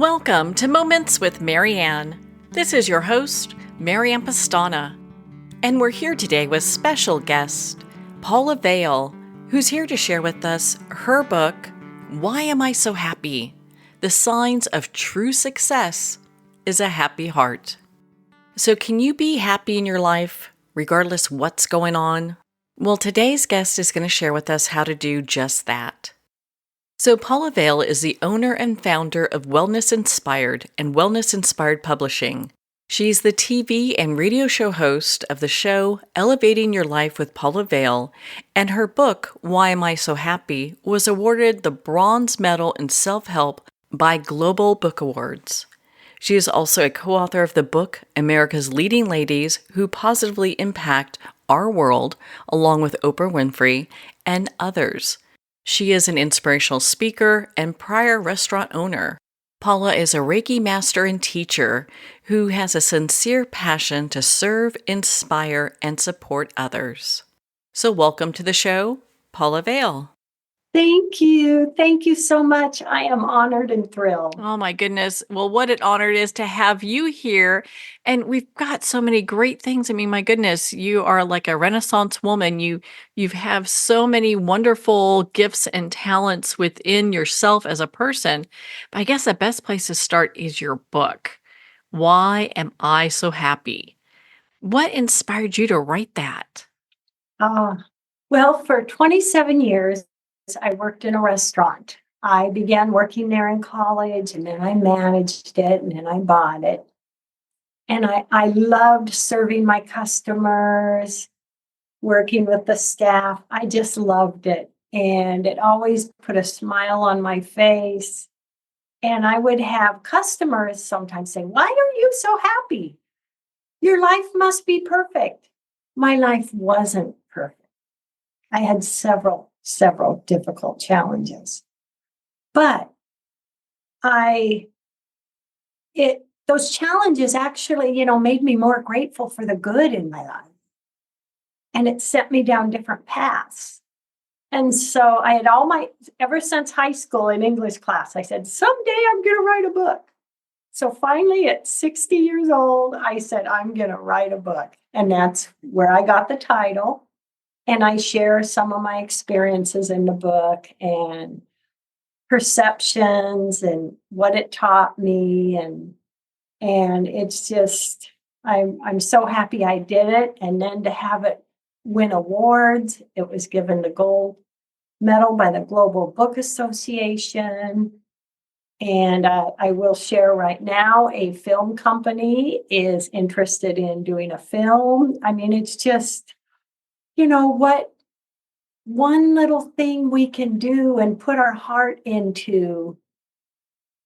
Welcome to Moments with Marianne. This is your host, Marianne Pastana, and we're here today with special guest, Paula Vail, who's here to share with us her book, Why Am I So Happy? The Signs of True Success is a Happy Heart. So can you be happy in your life, regardless what's going on? Well, today's guest is going to share with us how to do just that. So Paula Vail is the owner and founder of Wellness Inspired and Wellness Inspired Publishing. She's the TV and radio show host of the show Elevating Your Life with Paula Vail, and her book, Why Am I So Happy, was awarded the Bronze Medal in Self-Help by Global Book Awards. She is also a co-author of the book, America's Leading Ladies Who Positively Impact Our World, along with Oprah Winfrey and others. She is an inspirational speaker and prior restaurant owner. Paula is a Reiki master and teacher who has a sincere passion to serve, inspire, and support others. So welcome to the show, Paula Vail. Thank you. Thank you so much. I am honored and thrilled. Oh my goodness. Well, what an honor it is to have you here. And we've got so many great things. I mean, my goodness, you are like a Renaissance woman. You have so many wonderful gifts and talents within yourself as a person. But I guess the best place to start is your book. Why Am I So Happy? What inspired you to write that? Well, for 27 years, I worked in a restaurant. I began working there in college, and then I managed it, and then I bought it. And I loved serving my customers, working with the staff. I just loved it. And it always put a smile on my face. And I would have customers sometimes say, "Why are you so happy? Your life must be perfect." My life wasn't perfect. I had several difficult challenges. But those challenges actually, made me more grateful for the good in my life. And it set me down different paths. And so I had ever since high school in English class, I said, someday I'm going to write a book. So finally at 60 years old, I said, I'm going to write a book. And that's where I got the title. And I share some of my experiences in the book and perceptions and what it taught me. And it's just, I'm so happy I did it. And then to have it win awards, it was given the gold medal by the Global Book Association. And I will share right now, a film company is interested in doing a film. I mean, it's just, what one little thing we can do and put our heart into,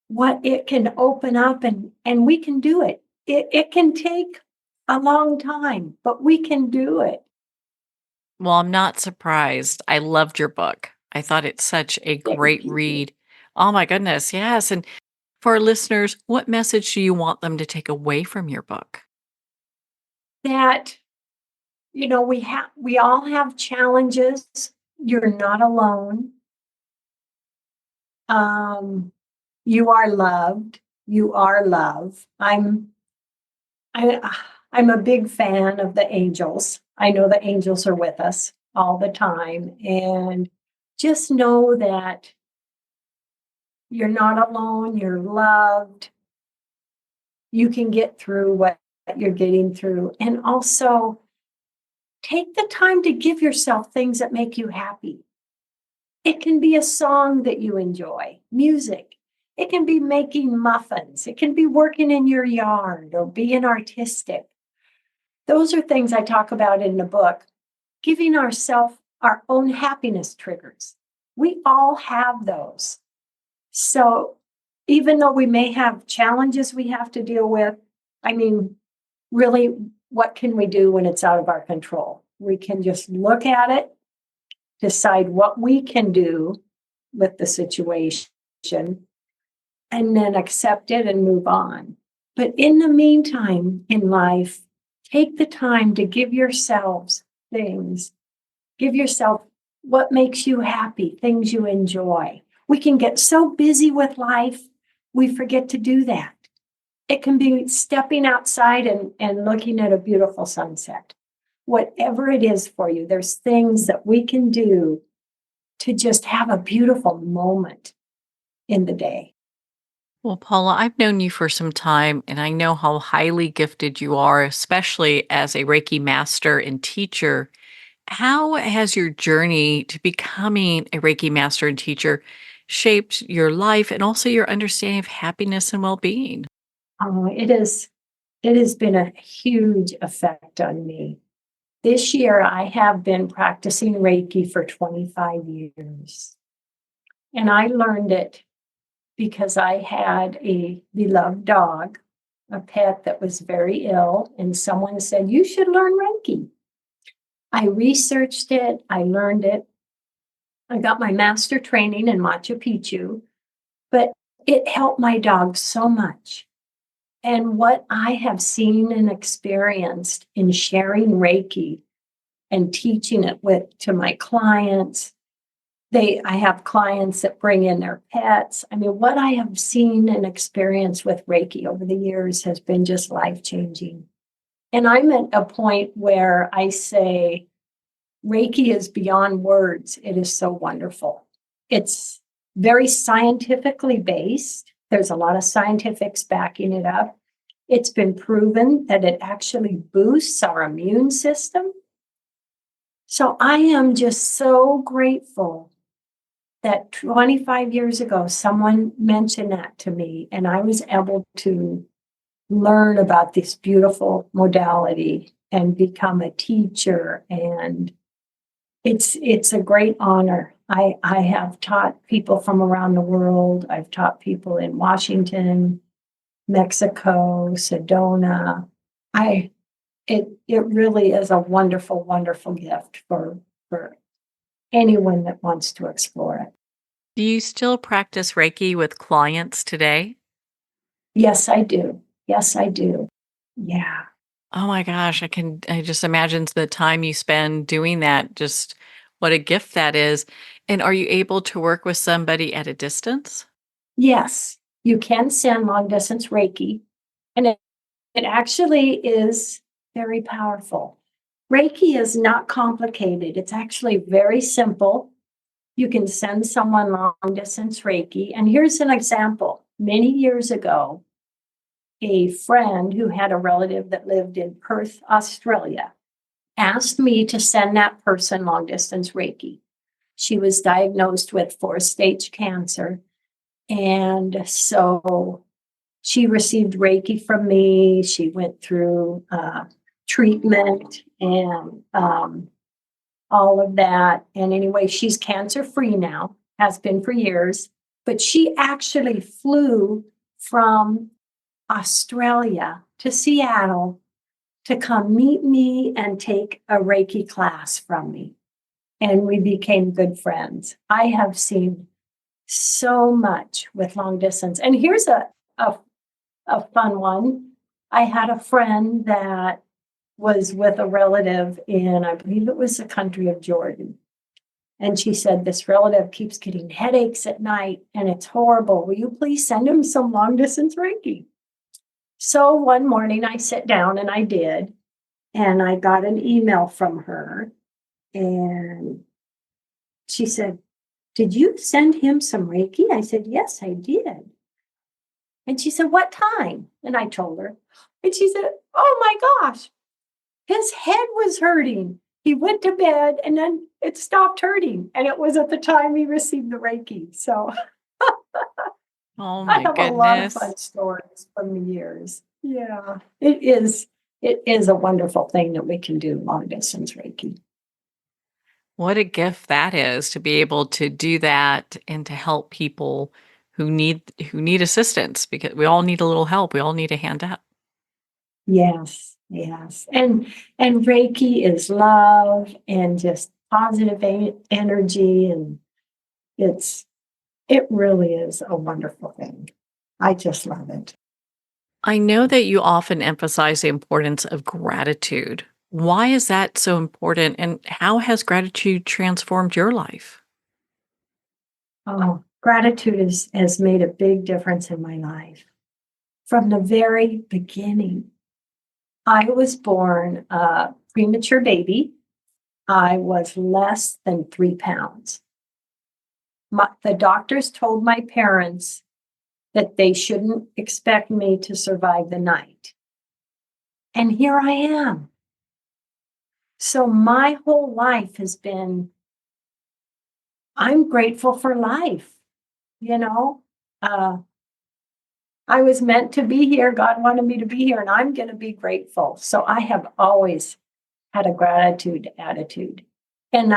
what it can open up, and we can do it. It can take a long time, but we can do it. Well, I'm not surprised. I loved your book. I thought it's such a great read. Oh my goodness, yes. And for our listeners, what message do you want them to take away from your book? That, we all have challenges. You're not alone. You are loved. You are love. I'm a big fan of the angels. I know the angels are with us all the time. And just know that you're not alone. You're loved. You can get through what you're getting through. And also take the time to give yourself things that make you happy. It can be a song that you enjoy, music. It can be making muffins. It can be working in your yard or being artistic. Those are things I talk about in the book. Giving ourselves our own happiness triggers. We all have those. So even though we may have challenges we have to deal with, really, what can we do when it's out of our control? We can just look at it, decide what we can do with the situation, and then accept it and move on. But in the meantime, in life, take the time to give yourselves things. Give yourself what makes you happy, things you enjoy. We can get so busy with life we forget to do that. It can be stepping outside and looking at a beautiful sunset. Whatever it is for you, there's things that we can do to just have a beautiful moment in the day. Well, Paula, I've known you for some time and I know how highly gifted you are, especially as a Reiki master and teacher. How has your journey to becoming a Reiki master and teacher shaped your life and also your understanding of happiness and well being? It has been a huge effect on me. This year, I have been practicing Reiki for 25 years. And I learned it because I had a beloved dog, a pet that was very ill, and someone said, "You should learn Reiki." I researched it, I learned it. I got my master training in Machu Picchu, but it helped my dog so much. And what I have seen and experienced in sharing Reiki and teaching it with to my clients, I have clients that bring in their pets. I mean, what I have seen and experienced with Reiki over the years has been just life-changing. And I'm at a point where I say Reiki is beyond words. It is so wonderful. It's very scientifically based. There's a lot of scientifics backing it up. It's been proven that it actually boosts our immune system. So I am just so grateful that 25 years ago, someone mentioned that to me, and I was able to learn about this beautiful modality and become a teacher. And it's a great honor. I have taught people from around the world. I've taught people in Washington, Mexico, Sedona. I it really is a wonderful, wonderful gift for anyone that wants to explore it. Do you still practice Reiki with clients today? Yes, I do. Yes, I do. Yeah. Oh my gosh, I just imagine the time you spend doing that, just what a gift that is. And are you able to work with somebody at a distance? Yes, you can send long distance Reiki, and it actually is very powerful. Reiki is not complicated. It's actually very simple. You can send someone long distance Reiki. And here's an example. Many years ago, a friend who had a relative that lived in Perth, Australia, asked me to send that person long distance Reiki. She was diagnosed with fourth-stage cancer. And so she received Reiki from me. She went through treatment and all of that. And anyway, she's cancer free now, has been for years. But she actually flew from Australia to Seattle to come meet me and take a Reiki class from me. And we became good friends. I have seen so much with long distance. And here's a, a fun one. I had a friend that was with a relative in, I believe it was the country of Jordan. And she said, "This relative keeps getting headaches at night and it's horrible. Will you please send him some long distance Reiki?" So one morning I sat down and I did. And I got an email from her. And she said, "Did you send him some Reiki?" I said, "Yes, I did." And she said, "What time?" And I told her. And she said, "Oh my gosh, his head was hurting. He went to bed and then it stopped hurting. And it was at the time he received the Reiki." So Oh I my have a lot of goodness. fun stories from the years. Yeah, it is a wonderful thing that we can do long distance Reiki. What a gift that is to be able to do that and to help people who need assistance because we all need a little help. We all need a hand up. Yes, yes. And Reiki is love and just positive energy, and it's it really is a wonderful thing. I just love it. I know that you often emphasize the importance of gratitude. Why is that so important and how has gratitude transformed your life? Oh, Gratitude has made a big difference in my life. From the very beginning, I was born a premature baby. I was less than 3 pounds. The doctors told my parents that they shouldn't expect me to survive the night. And here I am. So my whole life has been, I'm grateful for life, you know? I was meant to be here. God wanted me to be here, and I'm going to be grateful. So I have always had a gratitude attitude. And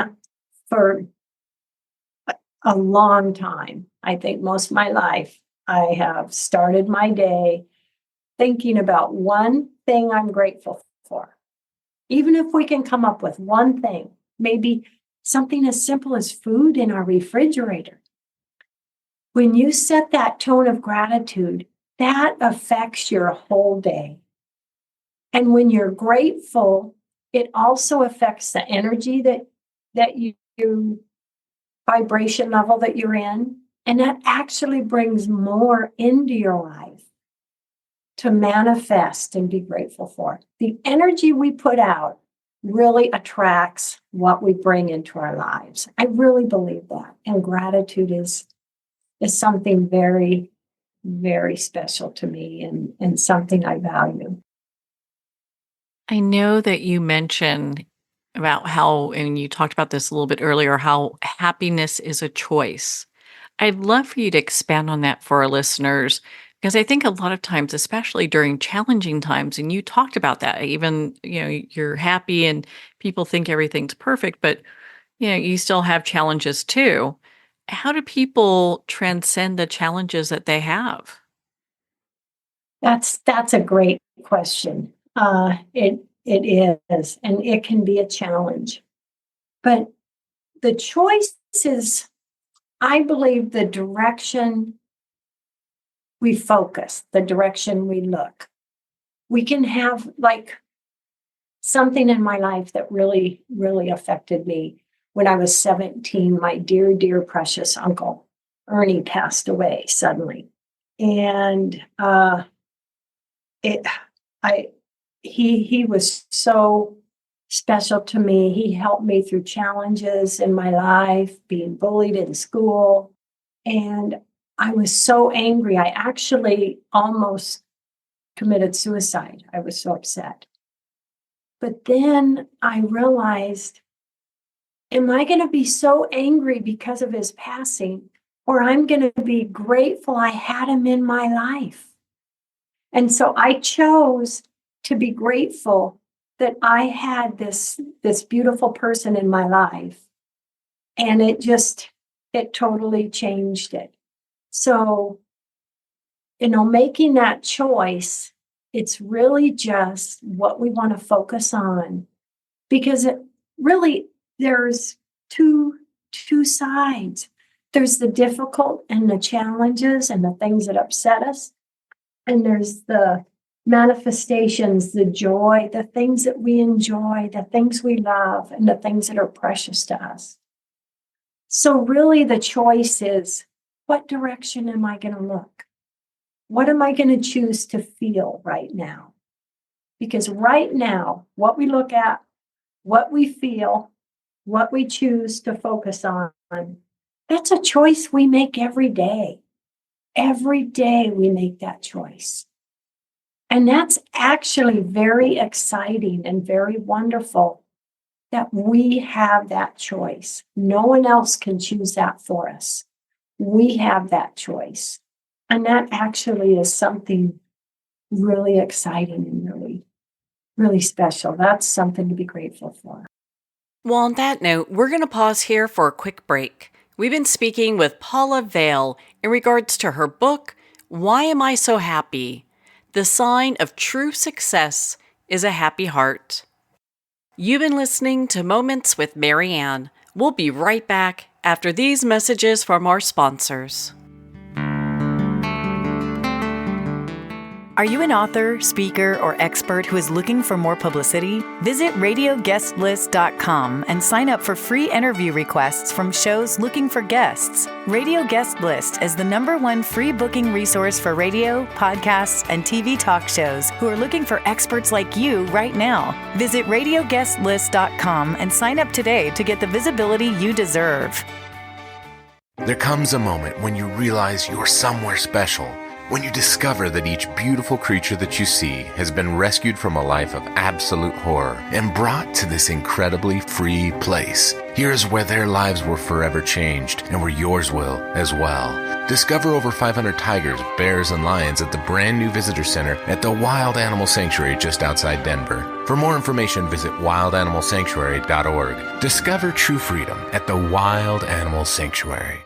for a long time, I think most of my life, I have started my day thinking about one thing I'm grateful for. Even if we can come up with one thing, maybe something as simple as food in our refrigerator. When you set that tone of gratitude, that affects your whole day. And when you're grateful, it also affects the energy that you vibration level that you're in. And that actually brings more into your life to manifest and be grateful for. The energy we put out really attracts what we bring into our lives. I really believe that. And gratitude is something very, very special to me and something I value. I know that you mentioned about how, and you talked about this a little bit earlier, how happiness is a choice. I'd love for you to expand on that for our listeners, because I think a lot of times, especially during challenging times, and you talked about that, even, you're happy and people think everything's perfect, but, you still have challenges too. How do people transcend the challenges that they have? That's a great question. It is, and it can be a challenge. But the choice is, I believe, the direction we focus, the direction we look. We can have like something in my life that really, really affected me. When I was 17, my dear, dear, precious uncle, Ernie, passed away suddenly. And it, I, he was so special to me. He helped me through challenges in my life, being bullied in school. And I was so angry. I actually almost committed suicide. I was so upset. But then I realized, am I going to be so angry because of his passing, or I'm going to be grateful I had him in my life? And so I chose to be grateful that I had this beautiful person in my life. And it totally changed it. So, making that choice, it's really just what we want to focus on, because it really, there's two sides. There's the difficult and the challenges and the things that upset us. And there's the manifestations, the joy, the things that we enjoy, the things we love, and the things that are precious to us. So really the choice is, what direction am I going to look? What am I going to choose to feel right now? Because right now, what we look at, what we feel, what we choose to focus on, that's a choice we make every day. Every day we make that choice. And that's actually very exciting and very wonderful that we have that choice. No one else can choose that for us. We have that choice. And that actually is something really exciting and really, really special. That's something to be grateful for. Well, on that note, we're going to pause here for a quick break. We've been speaking with Paula Vail in regards to her book, Why Am I So Happy? The Sign of True Success is a Happy Heart. You've been listening to Moments with Mary Ann. We'll be right back after these messages from our sponsors. Are you an author, speaker, or expert who is looking for more publicity? Visit radioguestlist.com and sign up for free interview requests from shows looking for guests. Radio Guest List is the #1 free booking resource for radio, podcasts, and TV talk shows who are looking for experts like you right now. Visit radioguestlist.com and sign up today to get the visibility you deserve. There comes a moment when you realize you're somewhere special. When you discover that each beautiful creature that you see has been rescued from a life of absolute horror and brought to this incredibly free place. Here's where their lives were forever changed and where yours will as well. Discover over 500 tigers, bears, and lions at the brand new visitor center at the Wild Animal Sanctuary just outside Denver. For more information, visit wildanimalsanctuary.org. Discover true freedom at the Wild Animal Sanctuary.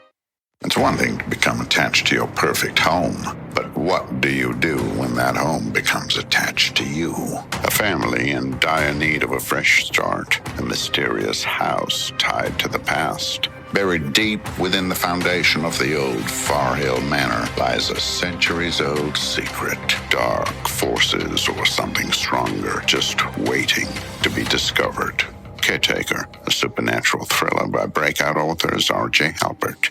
It's one thing to become attached to your perfect home, but what do you do when that home becomes attached to you? A family in dire need of a fresh start, a mysterious house tied to the past. Buried deep within the foundation of the old Far Hill Manor lies a centuries-old secret. Dark forces or something stronger just waiting to be discovered. Caretaker, a supernatural thriller by breakout authors R.J. Halpert.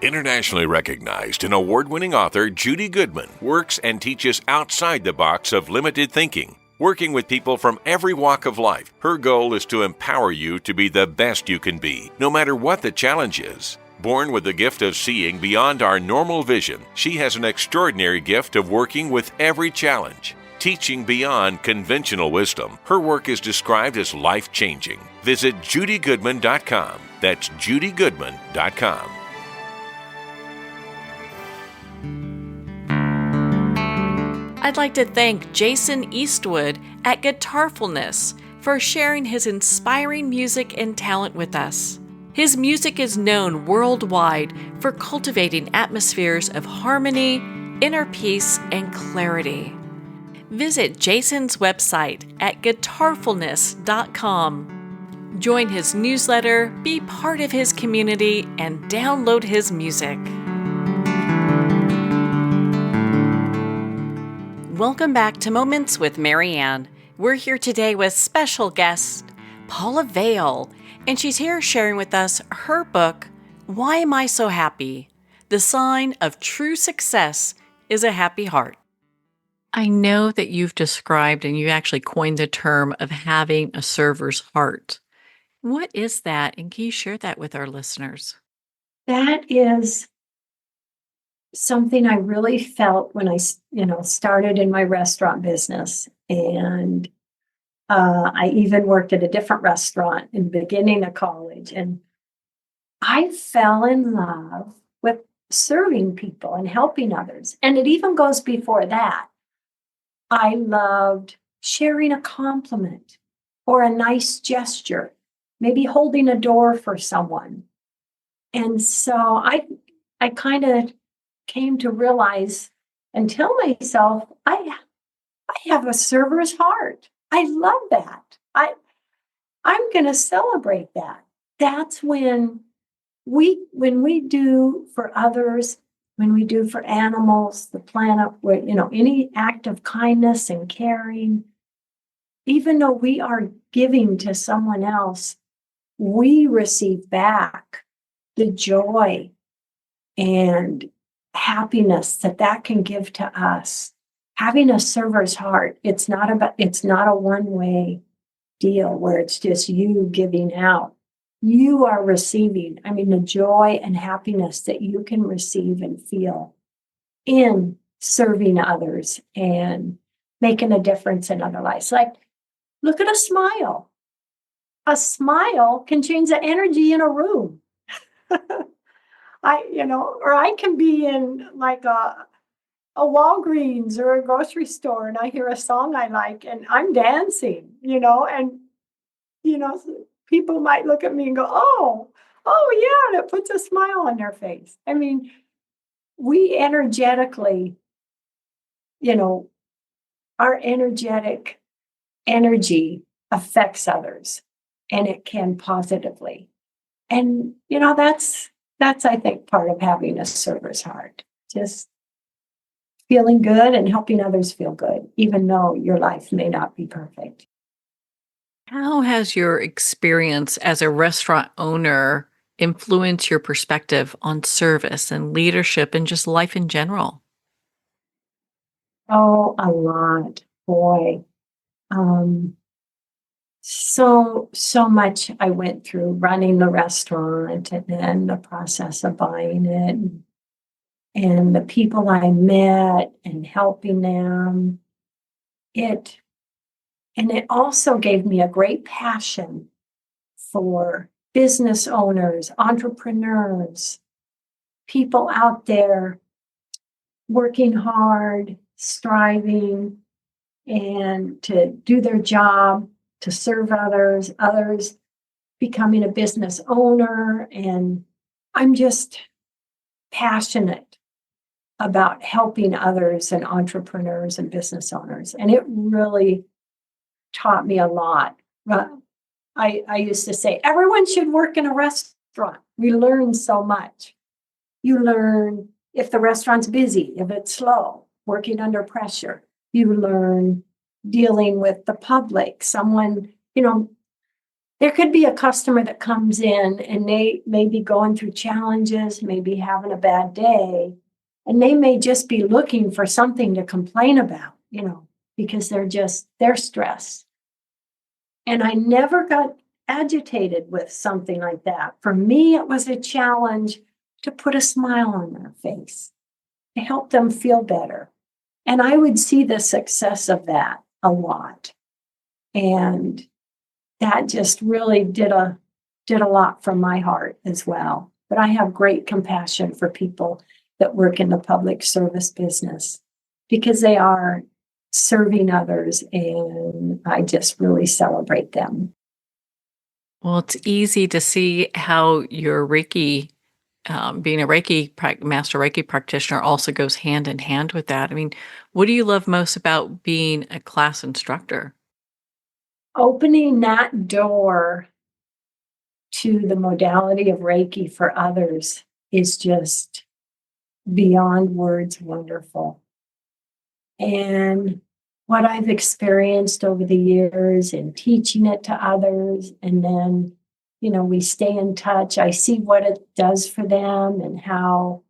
Internationally recognized and award-winning author Judy Goodman works and teaches outside the box of limited thinking. Working with people from every walk of life, her goal is to empower you to be the best you can be, no matter what the challenge is. Born with the gift of seeing beyond our normal vision, she has an extraordinary gift of working with every challenge. Teaching beyond conventional wisdom, her work is described as life-changing. Visit judygoodman.com. That's judygoodman.com. I'd like to thank Jason Eastwood at Guitarfulness for sharing his inspiring music and talent with us. His music is known worldwide for cultivating atmospheres of harmony, inner peace, and clarity. Visit Jason's website at guitarfulness.com. Join his newsletter, be part of his community, and download his music. Welcome back to Moments with Mary Ann. We're here today with special guest Paula Vail, and she's here sharing with us her book, Why Am I So Happy? The Sign of True Success is a Happy Heart. I know that you've described and you actually coined the term of having a server's heart. What is that? And can you share that with our listeners? That is something I really felt when I, started in my restaurant business. And I even worked at a different restaurant in the beginning of college. And I fell in love with serving people and helping others. And it even goes before that. I loved sharing a compliment or a nice gesture, maybe holding a door for someone. And so I kind of came to realize and tell myself, I have a server's heart. I love that. I'm going to celebrate that. That's when we do for others, when we do for animals, the planet, any act of kindness and caring, even though we are giving to someone else, we receive back the joy and happiness that can give to us. Having a server's heart, it's not a one-way deal where it's just you giving out. You are receiving, the joy and happiness that you can receive and feel in serving others and making a difference in other lives. Like, look at a smile. A smile can change the energy in a room. I can be in like a Walgreens or a grocery store and I hear a song I like and I'm dancing, people might look at me and go, oh yeah, that puts a smile on their face. We energetically, our energetic energy affects others and it can positively. And, that's I think part of having a server's heart. Just feeling good and helping others feel good, even though your life may not be perfect. How has your experience as a restaurant owner influenced your perspective on service and leadership and just life in general? Oh, a lot, boy. Um, so much I went through running the restaurant and then the process of buying it and the people I met and helping them. It and it also gave me a great passion for business owners, entrepreneurs, people out there working hard, striving, and to do their job, to serve others, others becoming a business owner. And I'm just passionate about helping others and entrepreneurs and business owners. And it really taught me a lot. I used to say, everyone should work in a restaurant. We learn so much. You learn if the restaurant's busy, if it's slow, working under pressure. You learn dealing with the public. Someone, there could be a customer that comes in and they may be going through challenges, maybe having a bad day, and they may just be looking for something to complain about, because they're stressed. And I never got agitated with something like that. For me, it was a challenge to put a smile on their face, to help them feel better. And I would see the success of that a lot. And that just really did a lot for my heart as well. But I have great compassion for people that work in the public service business because they are serving others, and I just really celebrate them. Well, it's easy to see how your Reiki, being a master Reiki practitioner, also goes hand in hand with that. I mean, what do you love most about being a class instructor? Opening that door to the modality of Reiki for others is just beyond words wonderful. And what I've experienced over the years in teaching it to others, and then, we stay in touch. I see what it does for them and how,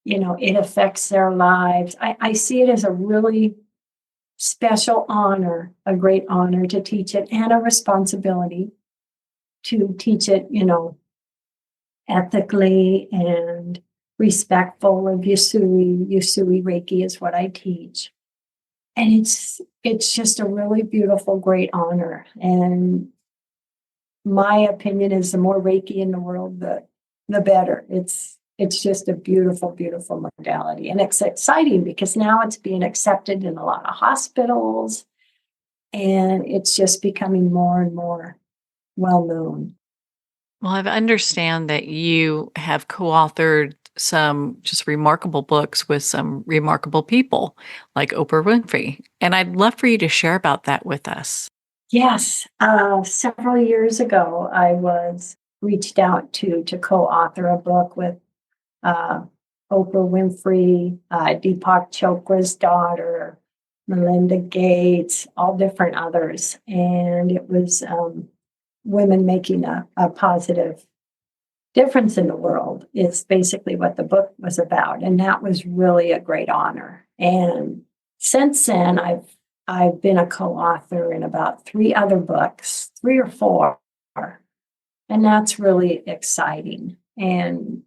it affects their lives. I see it as a really special honor, a great honor to teach it, and a responsibility to teach it, ethically and respectful of Usui. Usui Reiki is what I teach. And it's just a really beautiful, great honor. And my opinion is the more Reiki in the world, the better. It's just a beautiful, beautiful modality. And it's exciting because now it's being accepted in a lot of hospitals. And it's just becoming more and more well known. Well, I understand that you have co-authored some just remarkable books with some remarkable people like Oprah Winfrey. And I'd love for you to share about that with us. Yes. Several years ago, I was reached out to co-author a book with Oprah Winfrey, Deepak Chopra's daughter, Melinda Gates, all different others. And it was women making a positive difference in the world. It's basically what the book was about. And that was really a great honor. And since then, I've been a co-author in about 3 other books, 3 or 4. And that's really exciting. And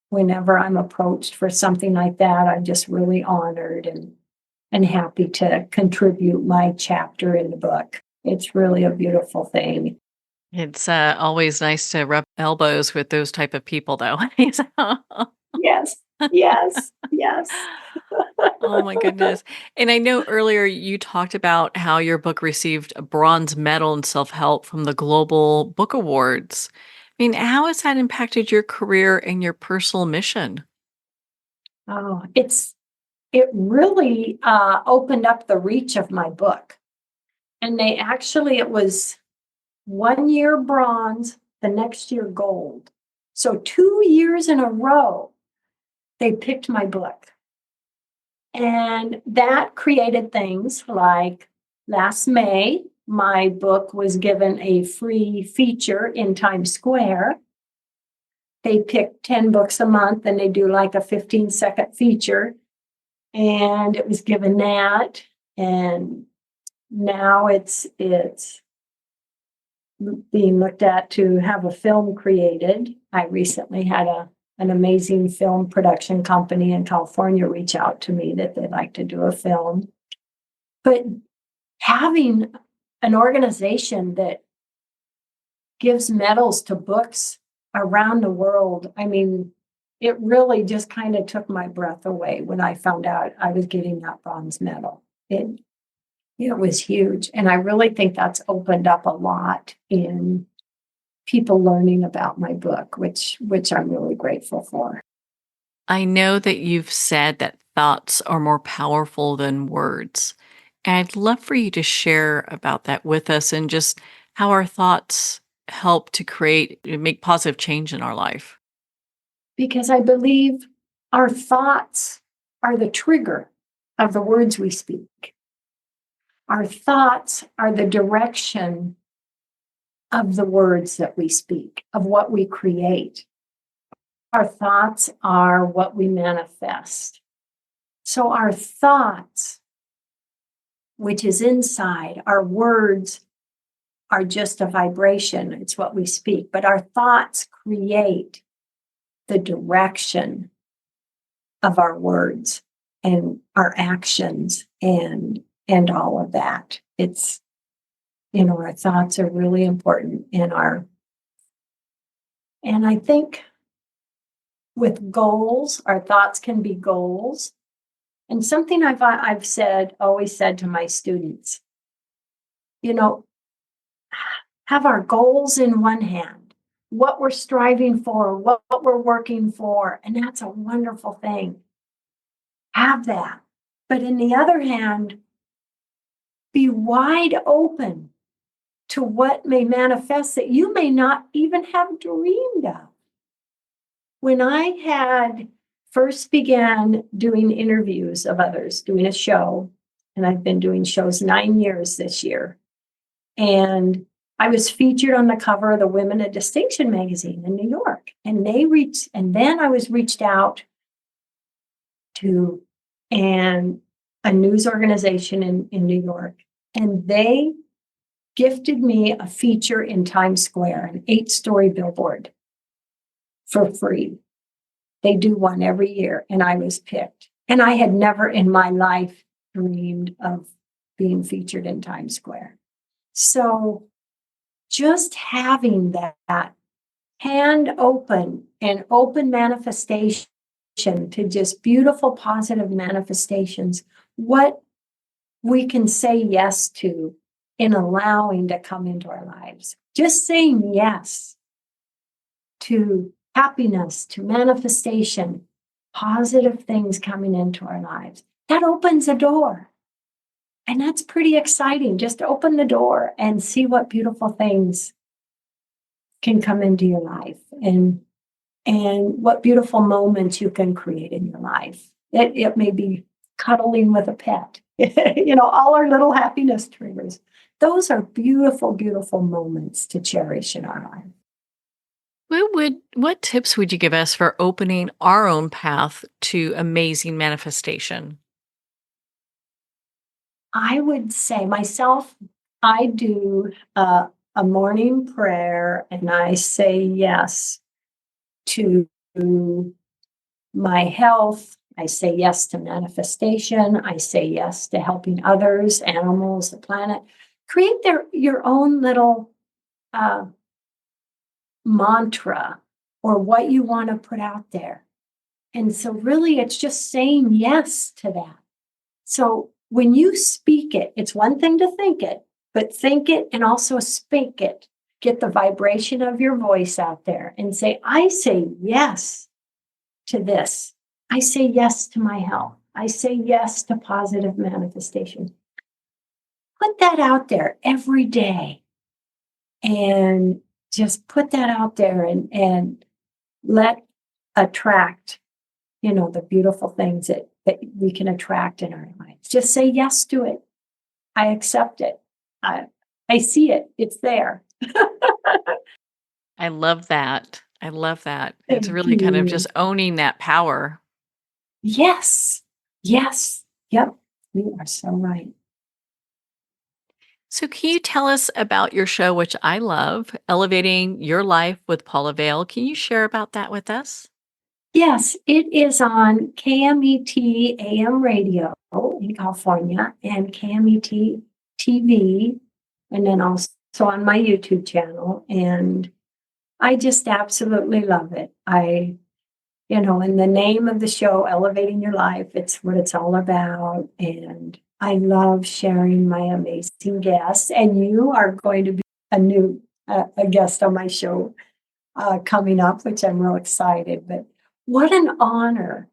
whenever I'm approached for something like that, I'm just really honored and happy to contribute my chapter in the book. It's really a beautiful thing. It's always nice to rub elbows with those type of people, though. Yes, yes, yes. Oh my goodness. And I know earlier you talked about how your book received a bronze medal in self-help from the Global Book Awards. I mean, how has that impacted your career and your personal mission? Oh, it really opened up the reach of my book. And it was 1 year bronze, the next year gold. So 2 years in a row, they picked my book. And that created things like last May, my book was given a free feature in Times Square. They pick 10 books a month and they do like a 15-second feature. And it was given that. And now it's being looked at to have a film created. I recently had an amazing film production company in California reach out to me that they'd like to do a film. But having an organization that gives medals to books around the world, I mean, it really just kind of took my breath away when I found out I was getting that bronze medal. It was huge. And I really think that's opened up a lot in people learning about my book, which I'm really grateful for. I know that you've said that thoughts are more powerful than words. And I'd love for you to share about that with us and just how our thoughts help to make positive change in our life. Because I believe our thoughts are the trigger of the words we speak. Our thoughts are the direction of the words that we speak, of what we create. Our thoughts are what we manifest. So our thoughts, which is inside, our words are just a vibration. It's what we speak. But our thoughts create the direction of our words and our actions and all of that. It's, our thoughts are really important and I think with goals, our thoughts can be goals. And something I've always said to my students, have our goals in one hand, what we're striving for, what we're working for. And that's a wonderful thing. Have that. But in the other hand, be wide open to what may manifest that you may not even have dreamed of. When I had first began doing interviews of others, doing a show, and I've been doing shows 9 years this year, and I was featured on the cover of the Women of Distinction magazine in New York, and then I was reached out to a news organization in New York, and they gifted me a feature in Times Square, an 8-story billboard for free. They do one every year, and I was picked. And I had never in my life dreamed of being featured in Times Square. So just having that hand open and open manifestation to just beautiful, positive manifestations, what we can say yes to in allowing to come into our lives. Just saying yes to happiness, to manifestation, positive things coming into our lives. That opens a door. And that's pretty exciting. Just open the door and see what beautiful things can come into your life and what beautiful moments you can create in your life. It may be cuddling with a pet, all our little happiness triggers. Those are beautiful, beautiful moments to cherish in our life. What tips would you give us for opening our own path to amazing manifestation? I would say myself, I do a morning prayer and I say yes to my health. I say yes to manifestation. I say yes to helping others, animals, the planet. Create your own little mantra or what you want to put out there. And so really it's just saying yes to that. So when you speak it, it's one thing to think it, but think it and also speak it. Get the vibration of your voice out there and say, I say yes to this. I say yes to my health. I say yes to positive manifestation. Put that out there every day and just put that out there and let attract, the beautiful things that that we can attract in our lives. Just say yes to it. I accept it. I see it. It's there. I love that. I love that. It's Thank really kind of you. just owning that power. Yes. Yes. Yep. You are so right. So, can you tell us about your show, which I love, Elevating Your Life with Paula Vail? Can you share about that with us? Yes, it is on KMET AM radio in California and KMET TV, and then also on my YouTube channel. And I just absolutely love it. In the name of the show, Elevating Your Life, it's what it's all about. And I love sharing my amazing guests. And you are going to be a guest on my show coming up, which I'm real excited. But what an honor,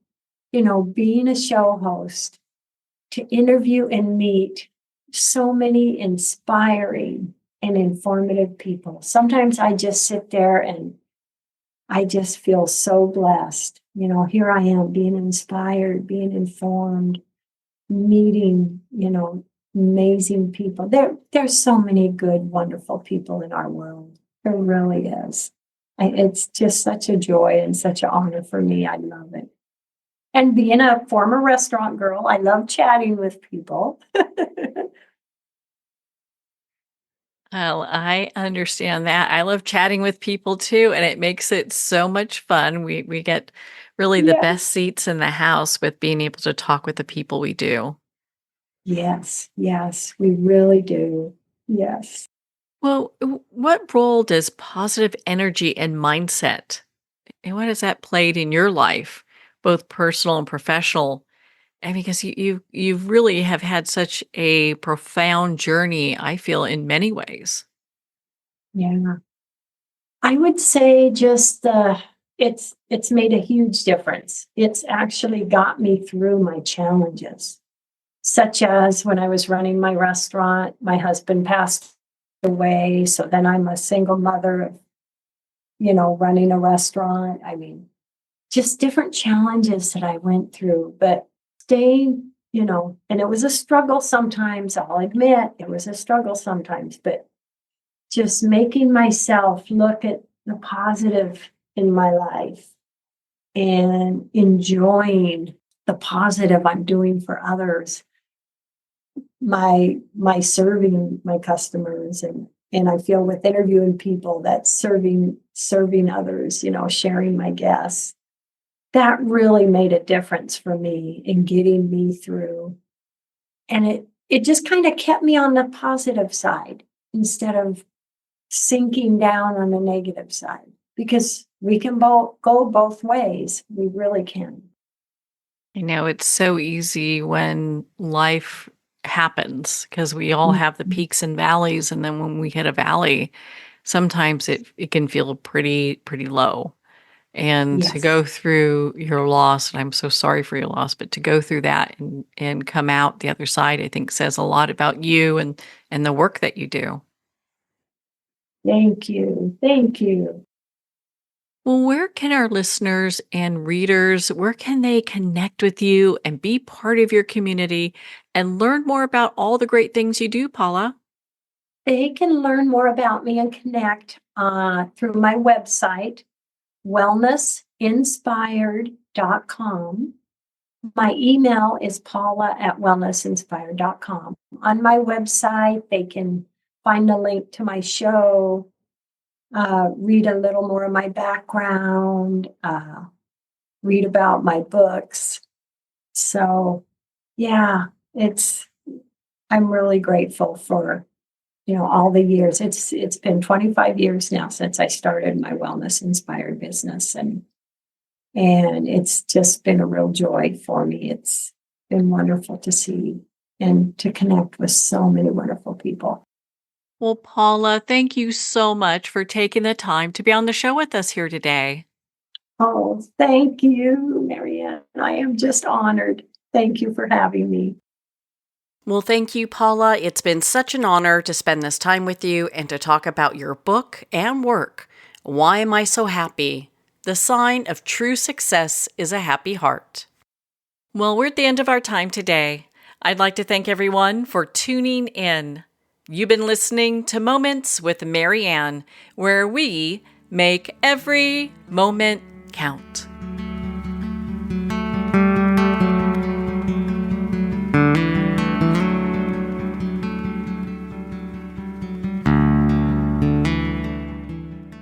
being a show host to interview and meet so many inspiring and informative people. Sometimes I just sit there and I just feel so blessed. Here I am being inspired, being informed, meeting, amazing people. There's so many good, wonderful people in our world. There really is. It's just such a joy and such an honor for me. I love it. And being a former restaurant girl, I love chatting with people. Well, I understand that. I love chatting with people too, and it makes it so much fun. We get really the best Yes. seats in the house with being able to talk with the people we do. Yes, yes, we really do. Yes. Well, what role does positive energy and mindset, and what has that played in your life, both personal and professional? And because you really have had such a profound journey, I feel in many ways. Yeah. I would say just it's made a huge difference. It's actually got me through my challenges, such as when I was running my restaurant, my husband passed away. So then I'm a single mother of, running a restaurant. I mean, just different challenges that I went through, but staying, and it was a struggle sometimes. I'll admit it was a struggle sometimes, but just making myself look at the positive in my life and enjoying the positive I'm doing for others, my serving my customers, and I feel with interviewing people that's serving others, sharing my guests. That really made a difference for me in getting me through. And it just kind of kept me on the positive side instead of sinking down on the negative side, because we can go both ways. We really can. I know it's so easy when life happens because we all have the Mhm. peaks and valleys, and then when we hit a valley, sometimes it can feel pretty low. And to Yes. go through your loss, and I'm so sorry for your loss, but to go through that and come out the other side, I think says a lot about you and the work that you do. Thank you. Thank you. Well, where can our listeners and readers, where can they connect with you and be part of your community and learn more about all the great things you do, Paula? They can learn more about me and connect through my website, wellnessinspired.com. My email is paula@wellnessinspired.com. On my website, they can find a link to my show, read a little more of my background, read about my books. So, yeah, I'm really grateful for, all the years. It's been 25 years now since I started my wellness inspired business, and it's just been a real joy for me. It's been wonderful to see and to connect with so many wonderful people. Well, Paula, thank you so much for taking the time to be on the show with us here today. Oh, thank you, Marianne. I am just honored. Thank you for having me. Well, thank you, Paula. It's been such an honor to spend this time with you and to talk about your book and work. Why Am I So Happy? The sign of true success is a happy heart. Well, we're at the end of our time today. I'd like to thank everyone for tuning in. You've been listening to Moments with Mary Ann, where we make every moment count.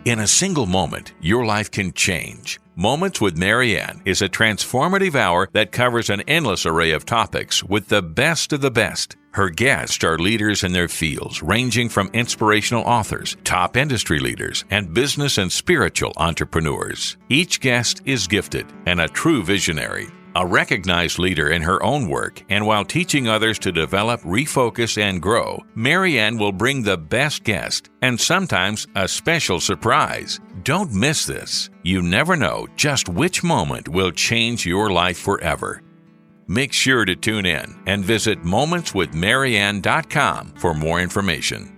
In a single moment, your life can change. Moments with Mary Ann is a transformative hour that covers an endless array of topics with the best of the best. Her guests are leaders in their fields, ranging from inspirational authors, top industry leaders, and business and spiritual entrepreneurs. Each guest is gifted and a true visionary, a recognized leader in her own work, and while teaching others to develop, refocus, and grow, Mary Ann will bring the best guest and sometimes a special surprise. Don't miss this. You never know just which moment will change your life forever. Make sure to tune in and visit momentswithmaryann.com for more information.